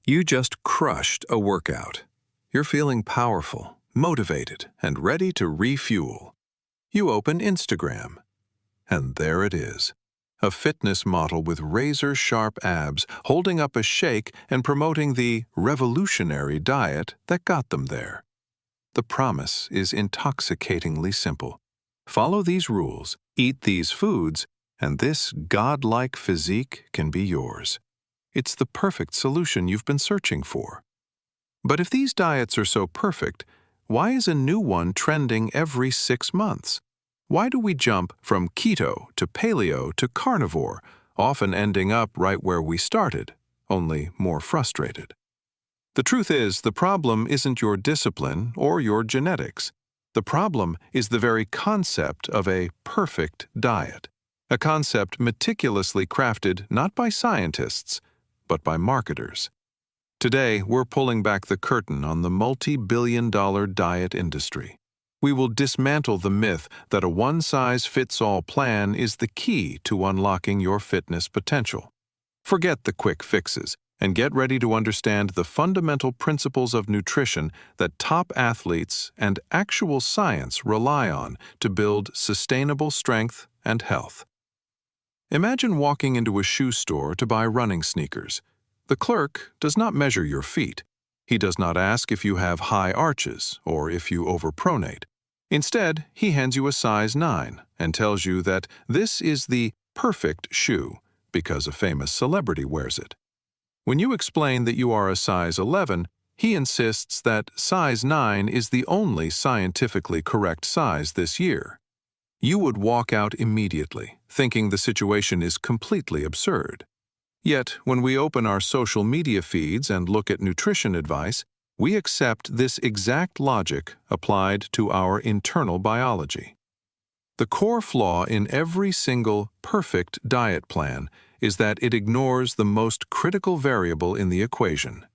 You just crushed a workout. You're feeling powerful, motivated, and ready to refuel. You open Instagram, and there it is. A fitness model with razor-sharp abs holding up a shake and promoting the revolutionary diet that got them there. The promise is intoxicatingly simple. Follow these rules, eat these foods, and this godlike physique can be yours. It's the perfect solution you've been searching for. But if these diets are so perfect, why is a new one trending every 6 months? Why do we jump from keto to paleo to carnivore, often ending up right where we started, only more frustrated? The truth is, the problem isn't your discipline or your genetics. The problem is the very concept of a perfect diet, a concept meticulously crafted not by scientists, but by marketers. Today, we're pulling back the curtain on the multi-billion-dollar diet industry. We will dismantle the myth that a one-size-fits-all plan is the key to unlocking your fitness potential. Forget the quick fixes and get ready to understand the fundamental principles of nutrition that top athletes and actual science rely on to build sustainable strength and health. Imagine walking into a shoe store to buy running sneakers. The clerk does not measure your feet. He does not ask if you have high arches or if you overpronate. Instead, he hands you a size 9 and tells you that this is the perfect shoe because a famous celebrity wears it. When you explain that you are a size 11, he insists that size 9 is the only scientifically correct size this year. You would walk out immediately, thinking the situation is completely absurd. Yet, when we open our social media feeds and look at nutrition advice, we accept this exact logic applied to our internal biology. The core flaw in every single perfect diet plan is that it ignores the most critical variable in the equation: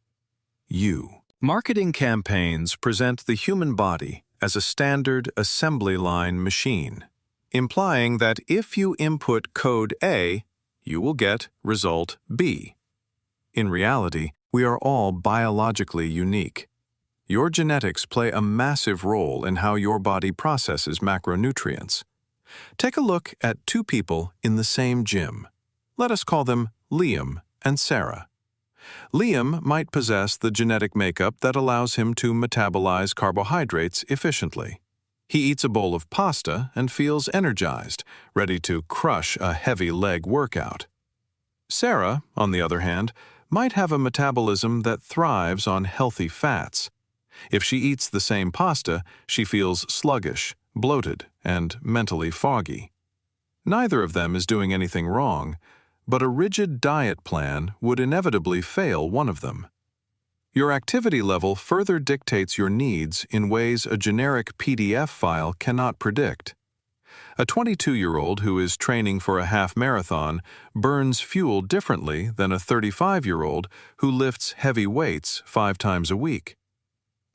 you. Marketing campaigns present the human body as a standard assembly line machine, implying that if you input code A, you will get result B. In reality, we are all biologically unique. Your genetics play a massive role in how your body processes macronutrients. Take a look at two people in the same gym. Let us call them Liam and Sarah. Liam might possess the genetic makeup that allows him to metabolize carbohydrates efficiently. He eats a bowl of pasta and feels energized, ready to crush a heavy leg workout. Sarah, on the other hand, might have a metabolism that thrives on healthy fats. If she eats the same pasta, she feels sluggish, bloated, and mentally foggy. Neither of them is doing anything wrong, but a rigid diet plan would inevitably fail one of them. Your activity level further dictates your needs in ways a generic PDF file cannot predict. A 22-year-old who is training for a half marathon burns fuel differently than a 35-year-old who lifts heavy weights 5 times a week.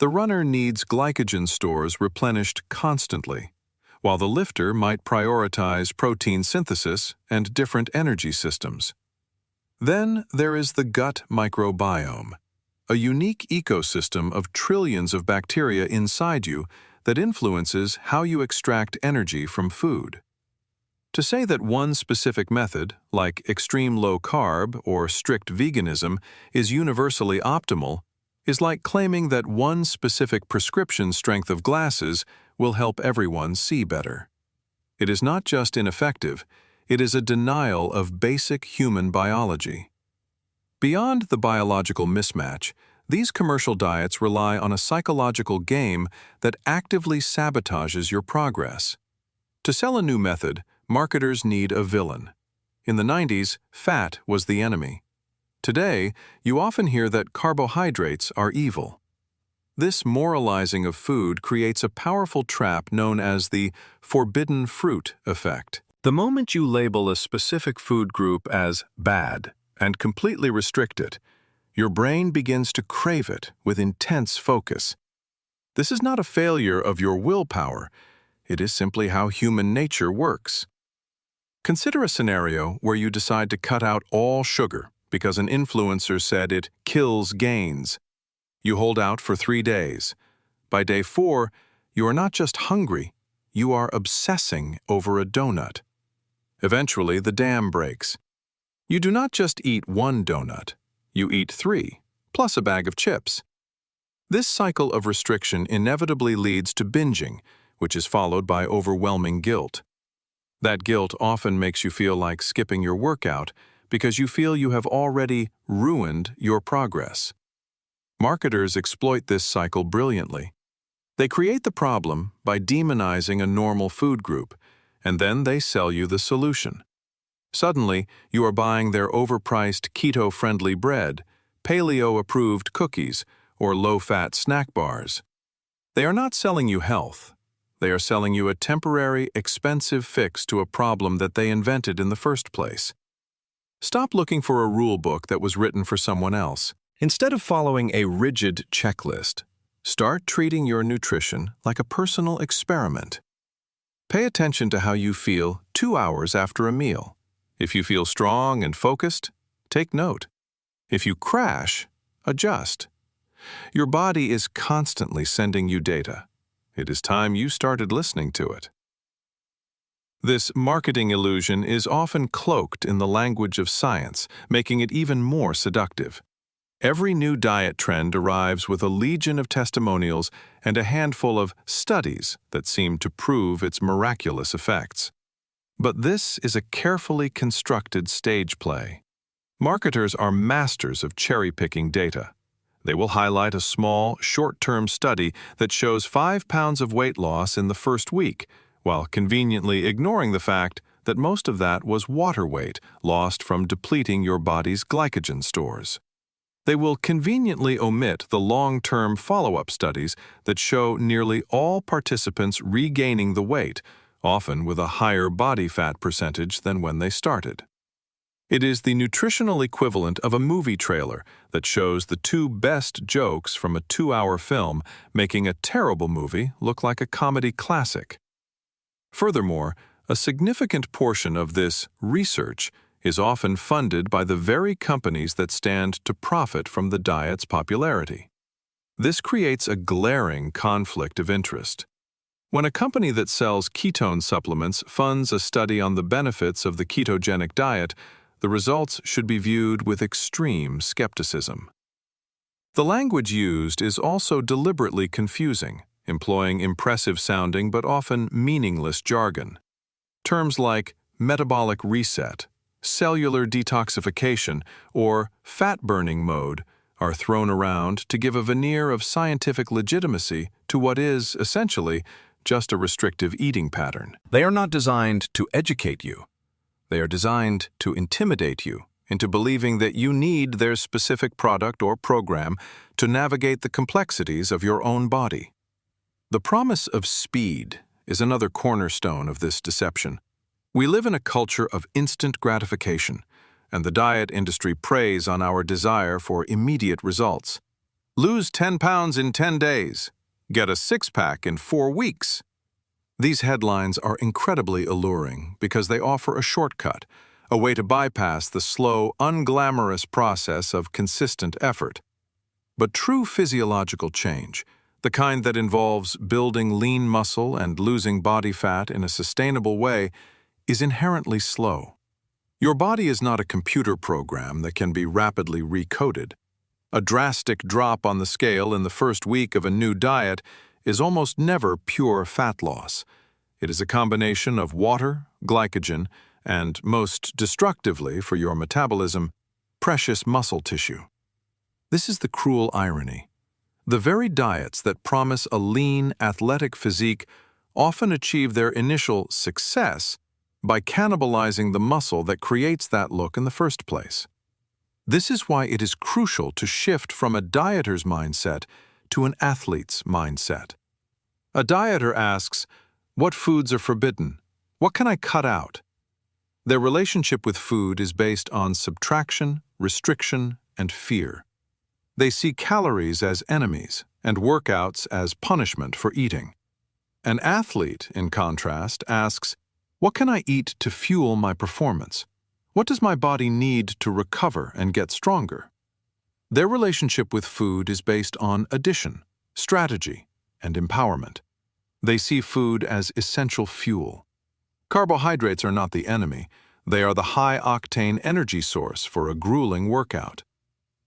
The runner needs glycogen stores replenished constantly, while the lifter might prioritize protein synthesis and different energy systems. Then there is the gut microbiome, a unique ecosystem of trillions of bacteria inside you that influences how you extract energy from food. To say that one specific method, like extreme low carb or strict veganism, is universally optimal is like claiming that one specific prescription strength of glasses will help everyone see better. It is not just ineffective, it is a denial of basic human biology. Beyond the biological mismatch, these commercial diets rely on a psychological game that actively sabotages your progress. To sell a new method, marketers need a villain. In the 90s, fat was the enemy. Today, you often hear that carbohydrates are evil. This moralizing of food creates a powerful trap known as the forbidden fruit effect. The moment you label a specific food group as bad and completely restrict it, your brain begins to crave it with intense focus. This is not a failure of your willpower, it is simply how human nature works. Consider a scenario where you decide to cut out all sugar because an influencer said it kills gains. You hold out for 3 days. By day 4, you are not just hungry, you are obsessing over a donut. Eventually, the dam breaks. You do not just eat 1 donut, you eat 3, plus a bag of chips. This cycle of restriction inevitably leads to binging, which is followed by overwhelming guilt. That guilt often makes you feel like skipping your workout because you feel you have already ruined your progress. Marketers exploit this cycle brilliantly. They create the problem by demonizing a normal food group, and then they sell you the solution. Suddenly, you are buying their overpriced keto-friendly bread, paleo-approved cookies, or low-fat snack bars. They are not selling you health. They are selling you a temporary, expensive fix to a problem that they invented in the first place. Stop looking for a rule book that was written for someone else. Instead of following a rigid checklist, start treating your nutrition like a personal experiment. Pay attention to how you feel 2 hours after a meal. If you feel strong and focused, take note. If you crash, adjust. Your body is constantly sending you data. It is time you started listening to it. This marketing illusion is often cloaked in the language of science, making it even more seductive. Every new diet trend arrives with a legion of testimonials and a handful of studies that seem to prove its miraculous effects. But this is a carefully constructed stage play. Marketers are masters of cherry-picking data. They will highlight a small, short-term study that shows 5 pounds of weight loss in the first week, while conveniently ignoring the fact that most of that was water weight lost from depleting your body's glycogen stores. They will conveniently omit the long-term follow-up studies that show nearly all participants regaining the weight, often with a higher body fat percentage than when they started. It is the nutritional equivalent of a movie trailer that shows the 2 best jokes from a 2-hour film, making a terrible movie look like a comedy classic. Furthermore, a significant portion of this research is often funded by the very companies that stand to profit from the diet's popularity. This creates a glaring conflict of interest. When a company that sells ketone supplements funds a study on the benefits of the ketogenic diet, the results should be viewed with extreme skepticism. The language used is also deliberately confusing, employing impressive-sounding but often meaningless jargon. Terms like metabolic reset, cellular detoxification, or fat-burning mode are thrown around to give a veneer of scientific legitimacy to what is, essentially, just a restrictive eating pattern. They are not designed to educate you. They are designed to intimidate you into believing that you need their specific product or program to navigate the complexities of your own body. The promise of speed is another cornerstone of this deception. We live in a culture of instant gratification, and the diet industry preys on our desire for immediate results. Lose 10 pounds in 10 days. Get a 6-pack in 4 weeks. These headlines are incredibly alluring because they offer a shortcut, a way to bypass the slow, unglamorous process of consistent effort. But true physiological change, the kind that involves building lean muscle and losing body fat in a sustainable way, is inherently slow. Your body is not a computer program that can be rapidly recoded. A drastic drop on the scale in the first week of a new diet is almost never pure fat loss. It is a combination of water, glycogen, and, most destructively for your metabolism, precious muscle tissue. This is the cruel irony. The very diets that promise a lean, athletic physique often achieve their initial success by cannibalizing the muscle that creates that look in the first place. This is why it is crucial to shift from a dieter's mindset to an athlete's mindset. A dieter asks, "What foods are forbidden? What can I cut out?" Their relationship with food is based on subtraction, restriction, and fear. They see calories as enemies and workouts as punishment for eating. An athlete, in contrast, asks, "What can I eat to fuel my performance? What does my body need to recover and get stronger? Their relationship with food is based on addition, strategy, and empowerment. They see food as essential fuel. Carbohydrates are not the enemy. They are the high-octane energy source for a grueling workout.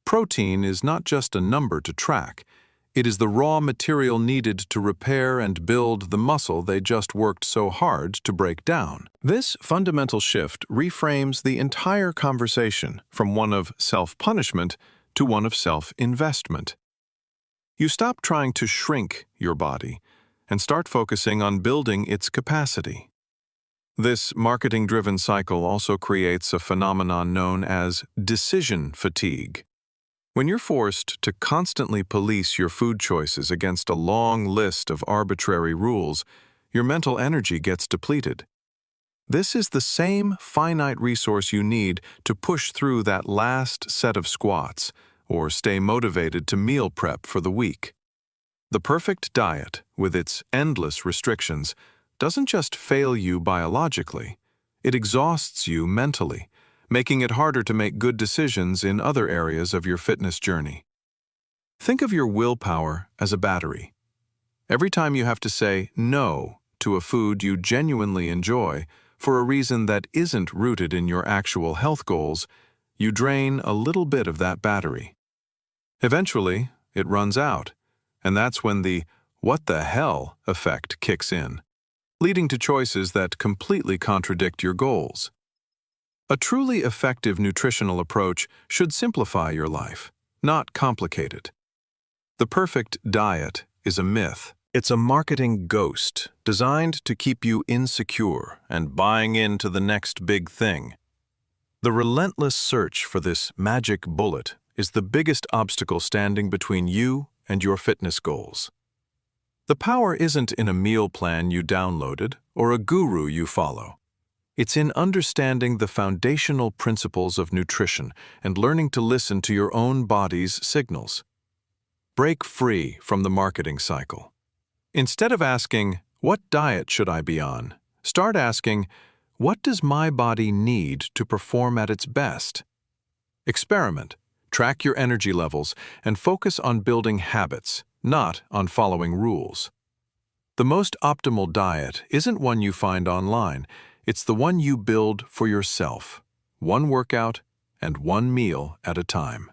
Protein is not just a number to track. It is the raw material needed to repair and build the muscle they just worked so hard to break down. This fundamental shift reframes the entire conversation from one of self-punishment to one of self-investment. You stop trying to shrink your body and start focusing on building its capacity. This marketing-driven cycle also creates a phenomenon known as decision fatigue. When you're forced to constantly police your food choices against a long list of arbitrary rules, your mental energy gets depleted. This is the same finite resource you need to push through that last set of squats or stay motivated to meal prep for the week. The perfect diet, with its endless restrictions, doesn't just fail you biologically, it exhausts you mentally, making it harder to make good decisions in other areas of your fitness journey. Think of your willpower as a battery. Every time you have to say no to a food you genuinely enjoy for a reason that isn't rooted in your actual health goals, you drain a little bit of that battery. Eventually, it runs out, and that's when the "what the hell" effect kicks in, leading to choices that completely contradict your goals. A truly effective nutritional approach should simplify your life, not complicate it. The perfect diet is a myth. It's a marketing ghost designed to keep you insecure and buying into the next big thing. The relentless search for this magic bullet is the biggest obstacle standing between you and your fitness goals. The power isn't in a meal plan you downloaded or a guru you follow. It's in understanding the foundational principles of nutrition and learning to listen to your own body's signals. Break free from the marketing cycle. Instead of asking, "What diet should I be on?" start asking, "What does my body need to perform at its best?" Experiment, track your energy levels, and focus on building habits, not on following rules. The most optimal diet isn't one you find online. It's the one you build for yourself, one workout and one meal at a time.